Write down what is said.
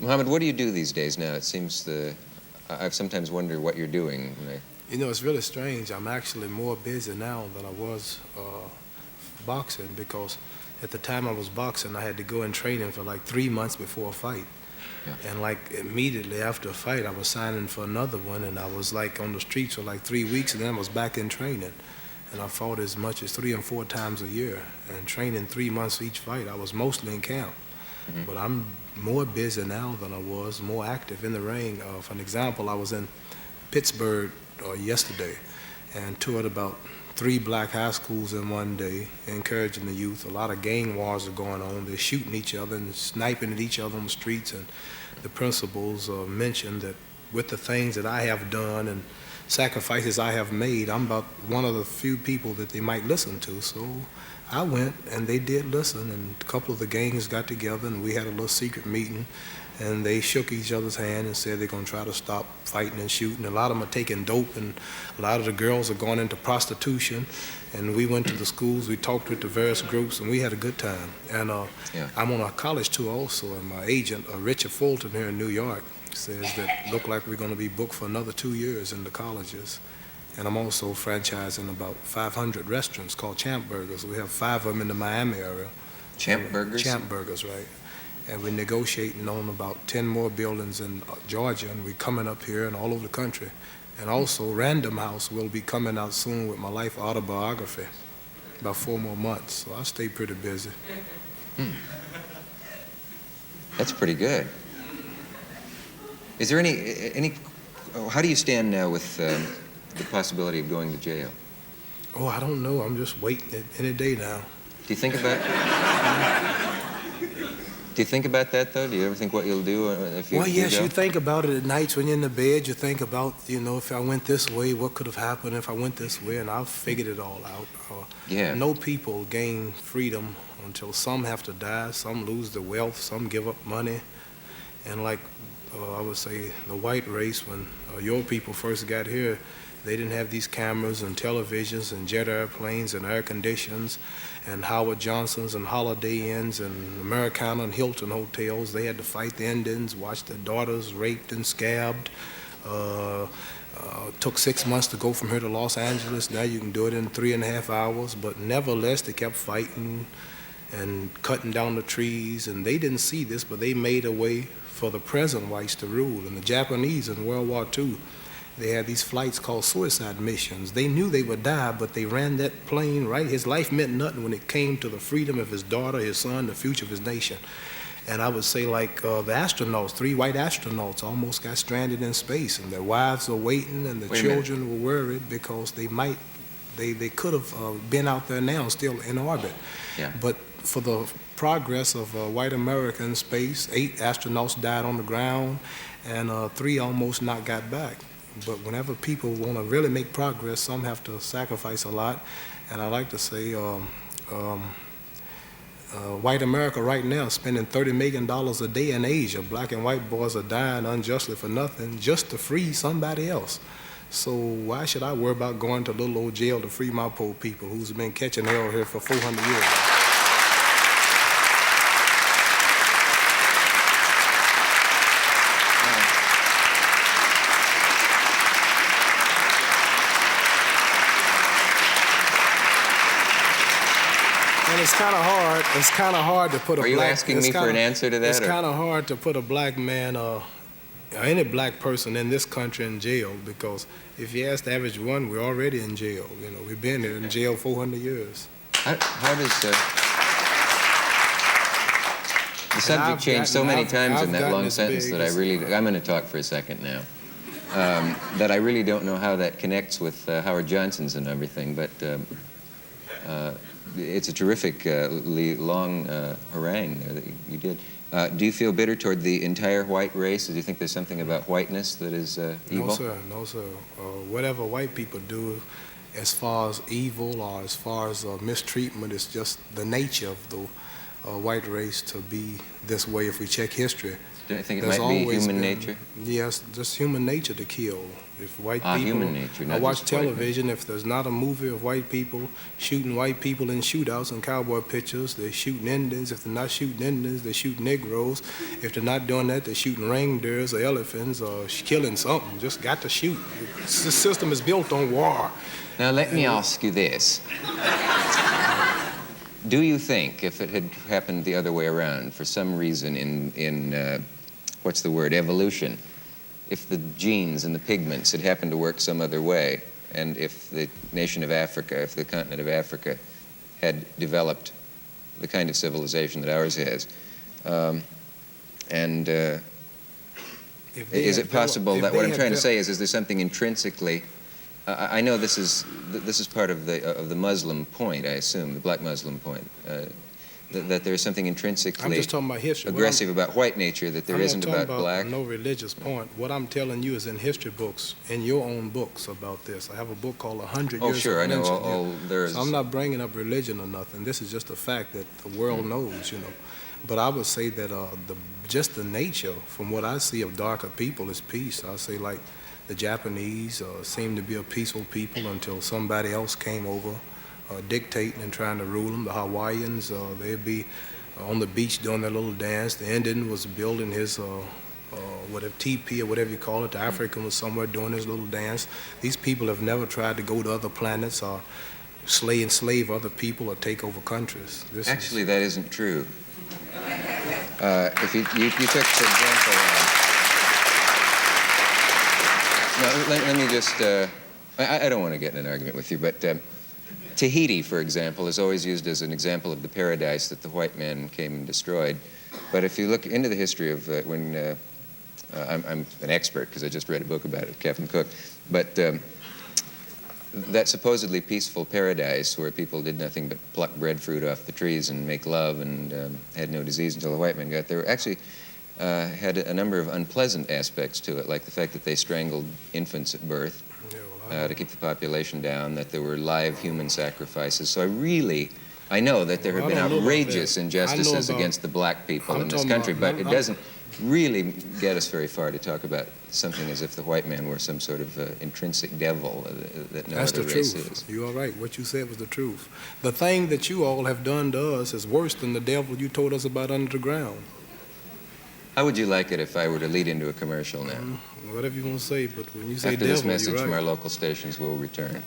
Muhammad, what do you do these days now? It seems I've sometimes wondered what you're doing. You know, it's really strange. I'm actually more busy now than I was boxing, because at the time I was boxing, I had to go in training for like 3 months before a fight. Yeah. And like immediately after a fight, I was signing for another one, and I was like on the streets for like 3 weeks, and then I was back in training. And I fought as much as 3 and 4 times a year, and training 3 months for each fight. I was mostly in camp. Mm-hmm. But I'm more busy now than I was, more active in the ring. For an example, I was in Pittsburgh yesterday and toured about 3 black high schools in one day, encouraging the youth. A lot of gang wars are going on. They're shooting each other and sniping at each other on the streets. And the principals mentioned that with the things that I have done and sacrifices I have made, I'm about one of the few people that they might listen to. So I went, and they did listen, and a couple of the gangs got together, and we had a little secret meeting, and they shook each other's hand and said they're going to try to stop fighting and shooting. A lot of them are taking dope, and a lot of the girls are going into prostitution. And we went to the schools, we talked with the various groups, and we had a good time. And I'm on a college tour also, and my agent, Richard Fulton here in New York, says that look like we're going to be booked for another 2 years in the colleges. And I'm also franchising about 500 restaurants called Champ Burgers. We have 5 of them in the Miami area. Champ Burgers? Champ Burgers, right. And we're negotiating on about 10 more buildings in Georgia, and we're coming up here and all over the country. And also, Random House will be coming out soon with my life autobiography, about 4 more months. So I stay pretty busy. That's pretty good. Is there any? How do you stand now with the possibility of going to jail? Oh, I don't know. I'm just waiting any day now. Do you think about? Do you think about that though? Do you ever think what you'll do if you? Well, yes, you think about it at nights when you're in the bed. You think about, if I went this way, what could have happened if I went this way, and I've figured it all out. No people gain freedom until some have to die, some lose their wealth, some give up money, and like I would say, the white race, when your people first got here, they didn't have these cameras and televisions and jet airplanes and air conditions and Howard Johnsons and Holiday Inns and Americana and Hilton hotels. They had to fight the Indians, watch their daughters raped and scabbed. Took 6 months to go from here to Los Angeles. Now you can do it in 3.5 hours. But nevertheless, they kept fighting and cutting down the trees. And they didn't see this, but they made a way for the present whites to rule. And the Japanese in World War II, they had these flights called suicide missions. They knew they would die, but they ran that plane, right? His life meant nothing when it came to the freedom of his daughter, his son, the future of his nation. And I would say, like the astronauts, 3 white astronauts almost got stranded in space, and their wives are waiting, and the children were worried because they could have been out there now, still in orbit. Yeah. But for the progress of white America in space, 8 astronauts died on the ground, and 3 almost not got back. But whenever people want to really make progress, some have to sacrifice a lot. And I like to say, white America right now is spending $30 million a day in Asia. Black and white boys are dying unjustly for nothing just to free somebody else. So why should I worry about going to little old jail to free my poor people who's been catching hell here for 400 years? It's kind of hard. It's kind of hard to put a black. Are you asking me for an answer to that? It's kind of hard to put a black man, any black person in this country in jail, because if you ask the average one, we're already in jail. We've been here in jail 400 years. How does the subject change so many times in that long sentence that I'm going to talk for a second now. That I really don't know how that connects with Howard Johnson's and everything, but. It's a terrifically long harangue there that you did. Do you feel bitter toward the entire white race? Do you think there's something about whiteness that is evil? No, sir. Whatever white people do as far as evil or as far as mistreatment, it's just the nature of the white race to be this way if we check history. Do you think it might be human nature? Yes, just human nature to kill. If white people, human nature, not I watch just white television. If there's not a movie of white people shooting white people in shootouts and cowboy pictures, they're shooting Indians. If they're not shooting Indians, they shoot Negroes. If they're not doing that, they're shooting reindeers or elephants or killing something. Just got to shoot. The system is built on war. Now, let me ask you this. Do you think if it had happened the other way around, for some reason in what's the word, evolution, if the genes and the pigments had happened to work some other way, and if the nation of Africa, if the continent of Africa had developed the kind of civilization that ours has, is it possible that what I'm trying to say is there something intrinsically, I know this is part of the Muslim point, I assume, the black Muslim point, that there is something intrinsically I'm just talking about history. aggressive about white nature that there isn't about black. No religious point. What I'm telling you is in history books, in your own books about this. I have a book called 100 Years Oh, sure, of I know. Lynching. There is. So I'm not bringing up religion or nothing. This is just a fact that the world knows, you know. But I would say that just the nature, from what I see of darker people, is peace. I say like the Japanese seem to be a peaceful people until somebody else came over dictating and trying to rule them. The Hawaiians, they'd be on the beach doing their little dance. The Indian was building his whatever teepee or whatever you call it. The African was somewhere doing his little dance. These people have never tried to go to other planets or enslave other people or take over countries. Actually, that isn't true. If you took, for example, let me just, I don't want to get in an argument with you, but Tahiti, for example, is always used as an example of the paradise that the white man came and destroyed. But if you look into the history of when, I'm an expert because I just read a book about it, Captain Cook, but that supposedly peaceful paradise where people did nothing but pluck breadfruit off the trees and make love and had no disease until the white man got there, actually had a number of unpleasant aspects to it, like the fact that they strangled infants at birth to keep the population down, that there were live human sacrifices. So I know that there have been outrageous injustices against the black people in this country, but it doesn't really get us very far to talk about something as if the white man were some sort of intrinsic devil that no other race is. You are right. What you said was the truth. The thing that you all have done to us is worse than the devil you told us about under the ground. How would you like it if I were to lead into a commercial now? Whatever you want to say, but when you say After devil, this message you're right. from our local stations, we'll return.